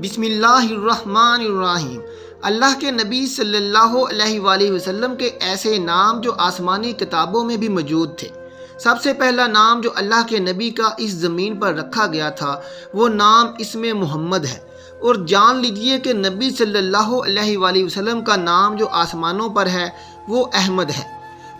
بسم اللہ الرحمن الرحیم۔ اللہ کے نبی صلی اللہ علیہ وآلہ وسلم کے ایسے نام جو آسمانی کتابوں میں بھی موجود تھے۔ سب سے پہلا نام جو اللہ کے نبی کا اس زمین پر رکھا گیا تھا وہ نام اسم محمد ہے، اور جان لیجئے کہ نبی صلی اللہ علیہ وآلہ وسلم کا نام جو آسمانوں پر ہے وہ احمد ہے۔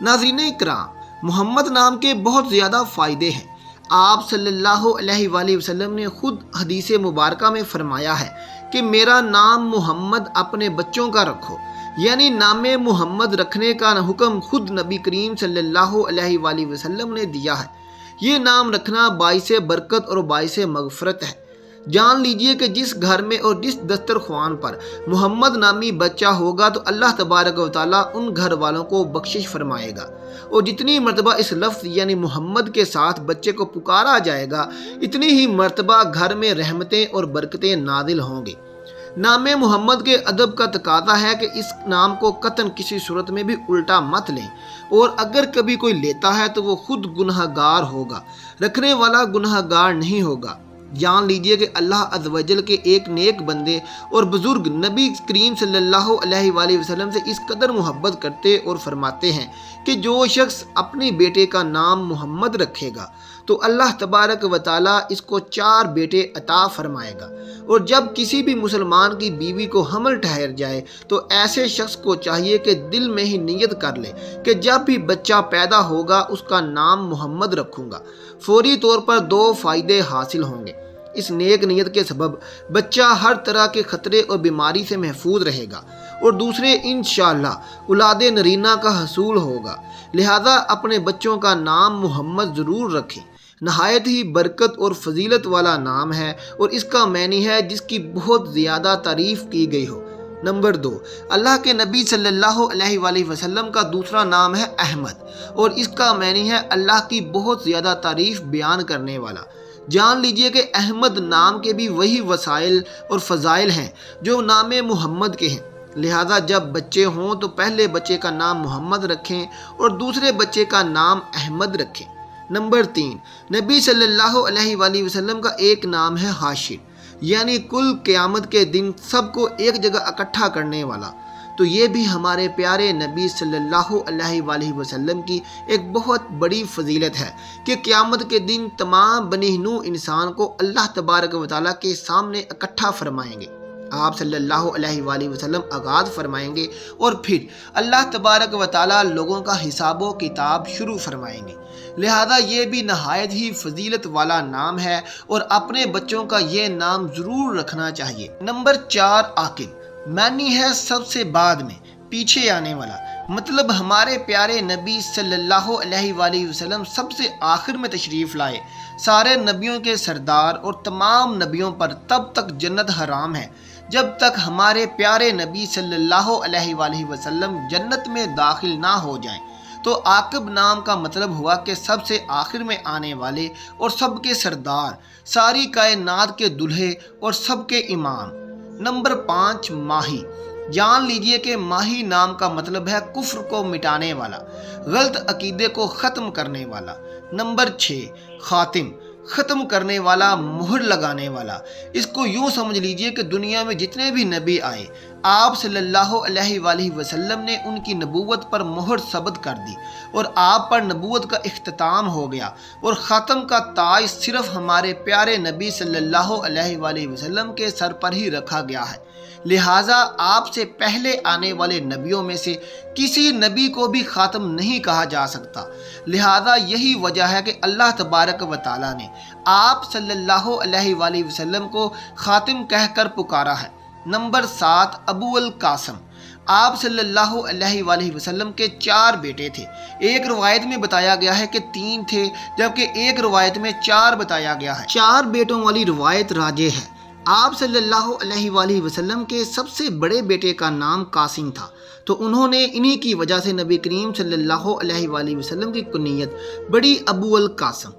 ناظرین اکرام، محمد نام کے بہت زیادہ فائدے ہیں۔ آپ صلی اللہ علیہ وآلہ وسلم نے خود حدیث مبارکہ میں فرمایا ہے کہ میرا نام محمد اپنے بچوں کا رکھو، یعنی نام محمد رکھنے کا حکم خود نبی کریم صلی اللہ علیہ وآلہ وسلم نے دیا ہے۔ یہ نام رکھنا باعث برکت اور باعث مغفرت ہے۔ جان لیجئے کہ جس گھر میں اور جس دسترخوان پر محمد نامی بچہ ہوگا تو اللہ تبارک و تعالیٰ ان گھر والوں کو بخشش فرمائے گا، اور جتنی مرتبہ اس لفظ یعنی محمد کے ساتھ بچے کو پکارا جائے گا اتنی ہی مرتبہ گھر میں رحمتیں اور برکتیں نازل ہوں گی۔ نام محمد کے ادب کا تقاضا ہے کہ اس نام کو قطعاً کسی صورت میں بھی الٹا مت لیں، اور اگر کبھی کوئی لیتا ہے تو وہ خود گناہ گار ہوگا، رکھنے والا گناہ گار نہیں ہوگا۔ جان لیجئے کہ اللہ عز و جل کے ایک نیک بندے اور بزرگ نبی کریم صلی اللہ علیہ وآلہ وسلم سے اس قدر محبت کرتے اور فرماتے ہیں کہ جو شخص اپنے بیٹے کا نام محمد رکھے گا تو اللہ تبارک و تعالیٰ اس کو 4 بیٹے عطا فرمائے گا، اور جب کسی بھی مسلمان کی بیوی کو حمل ٹھہر جائے تو ایسے شخص کو چاہیے کہ دل میں ہی نیت کر لے کہ جب بھی بچہ پیدا ہوگا اس کا نام محمد رکھوں گا۔ فوری طور پر 2 فائدے حاصل ہوں گے۔ اس نیک نیت کے سبب بچہ ہر طرح کے خطرے اور بیماری سے محفوظ رہے گا، اور دوسرے انشاءاللہ اولاد نرینہ کا حصول ہوگا۔ لہذا اپنے بچوں کا نام محمد ضرور رکھیں۔ نہایت ہی برکت اور فضیلت والا نام ہے، اور اس کا معنی ہے جس کی بہت زیادہ تعریف کی گئی ہو۔ نمبر 2، اللہ کے نبی صلی اللہ علیہ وآلہ وسلم کا دوسرا نام ہے احمد، اور اس کا معنی ہے اللہ کی بہت زیادہ تعریف بیان کرنے والا۔ جان لیجئے کہ احمد نام کے بھی وہی وسائل اور فضائل ہیں جو نام محمد کے ہیں۔ لہذا جب بچے ہوں تو پہلے بچے کا نام محمد رکھیں اور دوسرے بچے کا نام احمد رکھیں۔ نمبر 3، نبی صلی اللہ علیہ وآلہ وسلم کا ایک نام ہے حاشر، یعنی کل قیامت کے دن سب کو ایک جگہ اکٹھا کرنے والا۔ تو یہ بھی ہمارے پیارے نبی صلی اللہ علیہ وآلہ وسلم کی ایک بہت بڑی فضیلت ہے کہ قیامت کے دن تمام بنی نوع انسان کو اللہ تبارک و تعالیٰ کے سامنے اکٹھا فرمائیں گے۔ آپ صلی اللہ علیہ وآلہ وسلم آغاز فرمائیں گے اور پھر اللہ تبارک و تعالیٰ لوگوں کا حساب و کتاب شروع فرمائیں گے۔ لہذا یہ بھی نہایت ہی فضیلت والا نام ہے، اور اپنے بچوں کا یہ نام ضرور رکھنا چاہیے۔ نمبر 4، عاقب، معنی ہے سب سے بعد میں، پیچھے آنے والا۔ مطلب ہمارے پیارے نبی صلی اللہ علیہ وآلہ وسلم سب سے آخر میں تشریف لائے۔ سارے نبیوں کے سردار اور تمام نبیوں پر تب تک جنت حرام ہے جب تک ہمارے پیارے نبی صلی اللہ علیہ وآلہ وسلم جنت میں داخل نہ ہو جائیں۔ تو عاقب نام کا مطلب ہوا کہ سب سے آخر میں آنے والے اور سب کے سردار، ساری کائنات کے دلہے اور سب کے امام۔ نمبر 5، ماہی، جان لیجئے کہ ماہی نام کا مطلب ہے کفر کو مٹانے والا، غلط عقیدے کو ختم کرنے والا۔ نمبر 6، خاتم، ختم کرنے والا، مہر لگانے والا۔ اس کو یوں سمجھ لیجئے کہ دنیا میں جتنے بھی نبی آئے آپ صلی اللہ علیہ وآلہ وسلم نے ان کی نبوت پر مہر ثبت کر دی، اور آپ پر نبوت کا اختتام ہو گیا، اور خاتم کا تاج صرف ہمارے پیارے نبی صلی اللہ علیہ وآلہ وسلم کے سر پر ہی رکھا گیا ہے۔ لہٰذا آپ سے پہلے آنے والے نبیوں میں سے کسی نبی کو بھی خاتم نہیں کہا جا سکتا۔ لہٰذا یہی وجہ ہے کہ اللہ تبارک و تعالیٰ نے آپ صلی اللہ علیہ وآلہ وسلم کو خاتم کہہ کر پکارا ہے۔ نمبر 7، ابو القاسم، آپ صلی اللہ علیہ وآلہ وسلم کے 4 بیٹے تھے۔ ایک روایت میں بتایا گیا ہے کہ 3 تھے، جبکہ ایک روایت میں 4 بتایا گیا ہے۔ 4 بیٹوں والی روایت راجح ہے۔ آپ صلی اللہ علیہ وآلہ وسلم کے سب سے بڑے بیٹے کا نام قاسم تھا، تو انہوں نے انہی کی وجہ سے نبی کریم صلی اللہ علیہ وآلہ وسلم کی کنیت بڑی ابو القاسم۔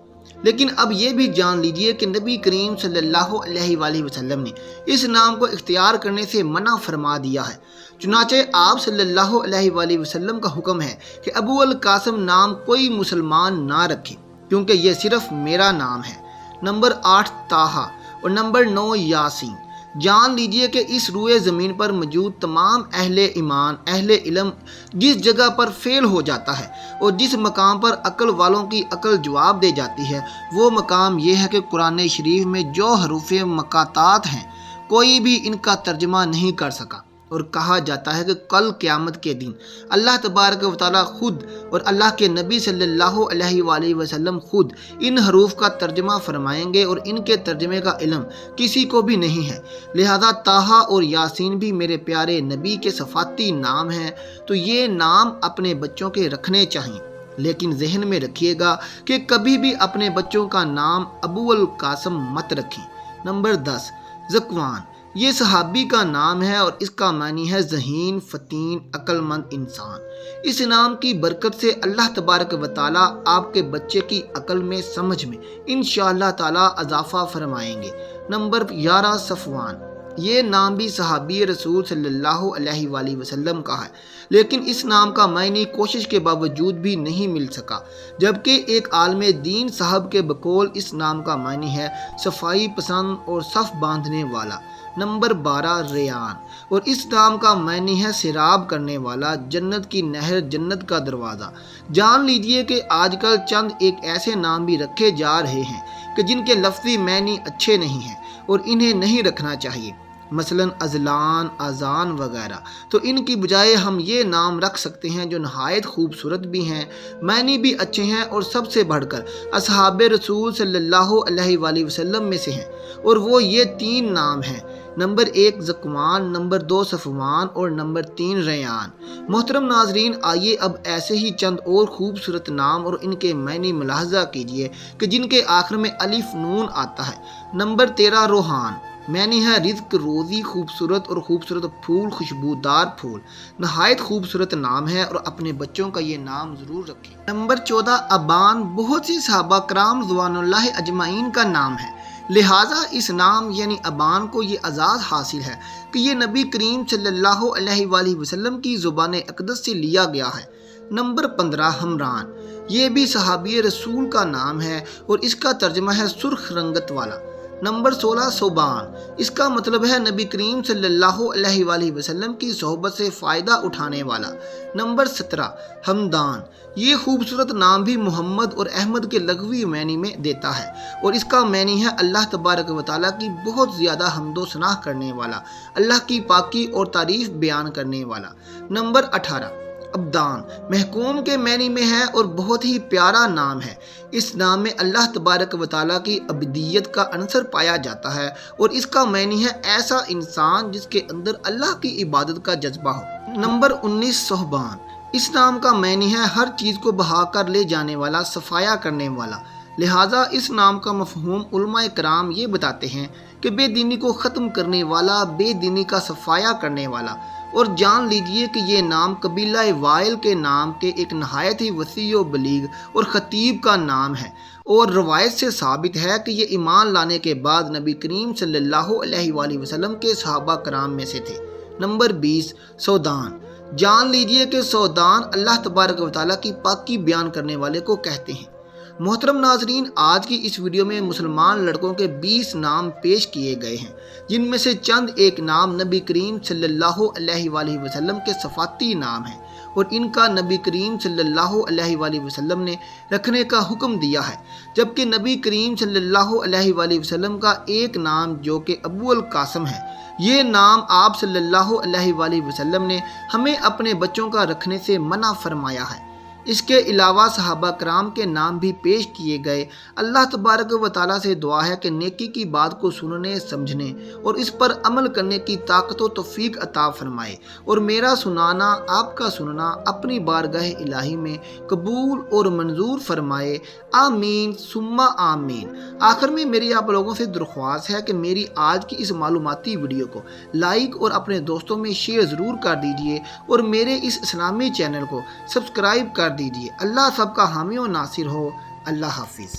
لیکن اب یہ بھی جان لیجئے کہ نبی کریم صلی اللہ علیہ وآلہ وسلم نے اس نام کو اختیار کرنے سے منع فرما دیا ہے۔ چنانچہ آپ صلی اللہ علیہ وآلہ وسلم کا حکم ہے کہ ابو القاسم نام کوئی مسلمان نہ رکھے، کیونکہ یہ صرف میرا نام ہے۔ نمبر 8، طٰہٰ، اور نمبر 9، یاسین۔ جان لیجئے کہ اس روئے زمین پر موجود تمام اہل ایمان، اہل علم جس جگہ پر فیل ہو جاتا ہے اور جس مقام پر عقل والوں کی عقل جواب دے جاتی ہے، وہ مقام یہ ہے کہ قرآن شریف میں جو حروف مقاطعات ہیں کوئی بھی ان کا ترجمہ نہیں کر سکا، اور کہا جاتا ہے کہ کل قیامت کے دن اللہ تبارک و تعالیٰ خود اور اللہ کے نبی صلی اللہ علیہ وآلہ وسلم خود ان حروف کا ترجمہ فرمائیں گے، اور ان کے ترجمے کا علم کسی کو بھی نہیں ہے۔ لہذا طٰہٰ اور یاسین بھی میرے پیارے نبی کے صفاتی نام ہیں، تو یہ نام اپنے بچوں کے رکھنے چاہئیں، لیکن ذہن میں رکھیے گا کہ کبھی بھی اپنے بچوں کا نام ابو القاسم مت رکھیں۔ نمبر 10، ذکوان۔ یہ صحابی کا نام ہے اور اس کا معنی ہے ذہین، فطین، عقل مند انسان۔ اس نام کی برکت سے اللہ تبارک و تعالیٰ آپ کے بچے کی عقل میں، سمجھ میں انشاءاللہ تعالیٰ اضافہ فرمائیں گے۔ نمبر 11، صفوان۔ یہ نام بھی صحابی رسول صلی اللہ علیہ وآلہ وسلم کا ہے، لیکن اس نام کا معنی کوشش کے باوجود بھی نہیں مل سکا، جبکہ ایک عالم دین صاحب کے بقول اس نام کا معنی ہے صفائی پسند اور صف باندھنے والا۔ نمبر 12، ریان، اور اس نام کا معنی ہے سیراب کرنے والا، جنت کی نہر، جنت کا دروازہ۔ جان لیجئے کہ آج کل چند ایک ایسے نام بھی رکھے جا رہے ہیں کہ جن کے لفظی معنی اچھے نہیں ہیں اور انہیں نہیں رکھنا چاہیے، مثلاً ازلان، اذان وغیرہ۔ تو ان کی بجائے ہم یہ نام رکھ سکتے ہیں جو نہایت خوبصورت بھی ہیں، معنی بھی اچھے ہیں، اور سب سے بڑھ کر اصحاب رسول صلی اللہ علیہ وآلہ وسلم میں سے ہیں، اور وہ یہ 3 نام ہیں۔ نمبر 1، ذکوان، نمبر 2، صفوان، اور نمبر 3، ریان۔ محترم ناظرین، آئیے اب ایسے ہی چند اور خوبصورت نام اور ان کے معنی ملاحظہ کیجئے کہ جن کے آخر میں الف نون آتا ہے۔ نمبر 13، روحان، معنی ہے رزق، روزی، خوبصورت اور خوبصورت پھول، خوشبودار پھول۔ نہایت خوبصورت نام ہے اور اپنے بچوں کا یہ نام ضرور رکھیں۔ نمبر 14، ابان، بہت سی صحابہ کرام رضوان اللہ اجمعین کا نام ہے، لہٰذا اس نام یعنی ابان کو یہ اعزاز حاصل ہے کہ یہ نبی کریم صلی اللہ علیہ وآلہ وسلم کی زبان اقدس سے لیا گیا ہے۔ نمبر 15، حمران، یہ بھی صحابی رسول کا نام ہے اور اس کا ترجمہ ہے سرخ رنگت والا۔ نمبر 16، صوبان، اس کا مطلب ہے نبی کریم صلی اللہ علیہ وآلہ وسلم کی صحبت سے فائدہ اٹھانے والا۔ نمبر 17، حمدان، یہ خوبصورت نام بھی محمد اور احمد کے لغوی معنی میں دیتا ہے، اور اس کا معنی ہے اللہ تبارک و تعالیٰ کی بہت زیادہ حمد و ثنا کرنے والا، اللہ کی پاکی اور تعریف بیان کرنے والا۔ نمبر 18، عبدان، محکوم کے معنی میں ہے اور بہت ہی پیارا نام ہے۔ اس نام میں اللہ تبارک و تعالیٰ کی عبدیت کا عنصر پایا جاتا ہے، اور اس کا معنی ہے ایسا انسان جس کے اندر اللہ کی عبادت کا جذبہ ہو۔ نمبر 19، صہبان، اس نام کا معنی ہے ہر چیز کو بہا کر لے جانے والا، صفایا کرنے والا۔ لہٰذا اس نام کا مفہوم علماء کرام یہ بتاتے ہیں کہ بے دینی کو ختم کرنے والا، بے دینی کا صفایا کرنے والا۔ اور جان لیجئے کہ یہ نام قبیلہ وائل کے نام کے ایک نہایت ہی وسیع و بلیغ اور خطیب کا نام ہے، اور روایت سے ثابت ہے کہ یہ ایمان لانے کے بعد نبی کریم صلی اللہ علیہ وآلہ وسلم کے صحابہ کرام میں سے تھے۔ نمبر 20، سودان، جان لیجئے کہ سودان اللہ تبارک و تعالیٰ کی پاکی بیان کرنے والے کو کہتے ہیں۔ محترم ناظرین، آج کی اس ویڈیو میں مسلمان لڑکوں کے 20 نام پیش کیے گئے ہیں، جن میں سے چند ایک نام نبی کریم صلی اللہ علیہ وآلہ وسلم کے صفاتی نام ہیں، اور ان کا نبی کریم صلی اللہ علیہ وآلہ وسلم نے رکھنے کا حکم دیا ہے، جبکہ نبی کریم صلی اللہ علیہ وآلہ وسلم کا ایک نام جو کہ ابو القاسم ہے، یہ نام آپ صلی اللہ علیہ وآلہ وسلم نے ہمیں اپنے بچوں کا رکھنے سے منع فرمایا ہے۔ اس کے علاوہ صحابہ کرام کے نام بھی پیش کیے گئے۔ اللہ تبارک و تعالیٰ سے دعا ہے کہ نیکی کی بات کو سننے، سمجھنے اور اس پر عمل کرنے کی طاقت و توفیق عطا فرمائے، اور میرا سنانا، آپ کا سننا اپنی بارگاہ الہی میں قبول اور منظور فرمائے، آمین ثم آمین۔ آخر میں میری آپ لوگوں سے درخواست ہے کہ میری آج کی اس معلوماتی ویڈیو کو لائک اور اپنے دوستوں میں شیئر ضرور کر دیجئے، اور میرے اس اسلامی چینل کو سبسکرائب کر دیجئے۔ اللہ سب کا حامی و ناصر ہو۔ اللہ حافظ۔